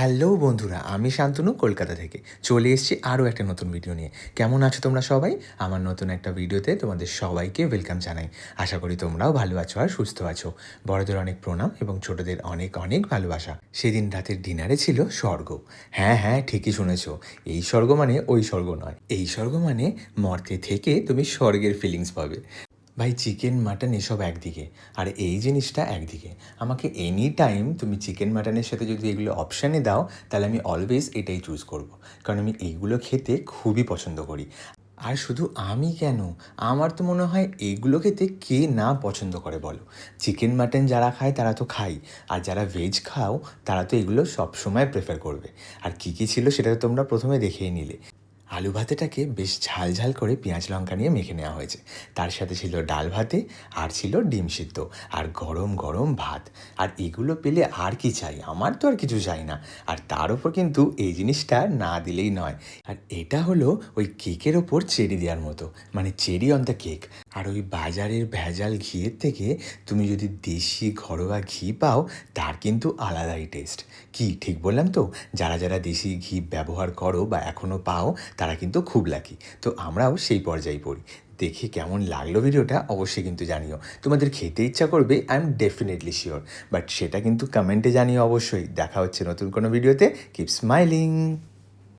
Hello বন্ধুরা, আমি শান্তনু কলকাতা থেকে চলে এসেছি আরও একটা নতুন ভিডিও নিয়ে। কেমন আছো তোমরা সবাই? আমার নতুন একটা ভিডিওতে তোমাদের সবাইকে ওয়েলকাম জানাই। আশা করি তোমরাও ভালো আছো আর সুস্থ আছো। বড়দের অনেক প্রণাম এবং ছোটদের অনেক অনেক ভালোবাসা। সেদিন রাতের ডিনারে ছিল স্বর্গ। হ্যাঁ হ্যাঁ, ঠিকই শুনেছো। এই স্বর্গ মানে ওই স্বর্গ নয়, এই স্বর্গ মানে মর্তে থেকে তুমি স্বর্গের ফিলিংস পাবে। ভাই চিকেন মাটন এসব একদিকে, আর এই জিনিসটা একদিকে। আমাকে এনি টাইম তুমি চিকেন মাটনের সাথে যদি এগুলো অপশানে দাও, তাহলে আমি অলওয়েজ এটাই চুজ করব। কারণ আমি এইগুলো খেতে খুবই পছন্দ করি। আর শুধু আমি কেন, আমার তো মনে হয় এইগুলো খেতে কে না পছন্দ করে বলো। চিকেন মাটন যারা খায় তারা তো খায়, আর যারা ভেজ খাও তারা তো এগুলো সবসময় প্রেফার করবে। আর কী কী ছিল সেটা তো তোমরা প্রথমে দেখেই নিলে। আলু ভাতেটাকে বেশ ঝাল ঝাল করে পেঁয়াজ লঙ্কা নিয়ে মেখে নেওয়া হয়েছে। তার সাথে ছিল ডাল ভাতে, আর ছিল ডিম সিদ্ধ, আর গরম গরম ভাত। আর এগুলো পেলে আর কি চাই, আমার তো আর কিছু চাই না। আর তার ওপর কিন্তু এই জিনিসটা না দিলেই নয়। আর এটা হলো ওই কেকের ওপর চেরি দেওয়ার মতো, মানে চেরি অন দ্য কেক। আর ওই বাজারের ভেজাল ঘিয়ের থেকে তুমি যদি দেশি ঘরোয়া ঘি পাও, তার কিন্তু আলাদাই টেস্ট। কি ঠিক বললাম তো? যারা যারা দেশি ঘি ব্যবহার করো বা এখনও পাও, তারা কিন্তু খুব লাকি। তো আমরাও সেই পর্যায়ে পড়ি। দেখে কেমন লাগলো ভিডিওটা অবশ্যই কিন্তু জানিও। তোমাদের খেতে ইচ্ছা করবে, I am definitely sure. But সেটা কিন্তু কমেন্টে জানিও অবশ্যই। দেখা হচ্ছে নতুন কোনো ভিডিওতে। Keep smiling.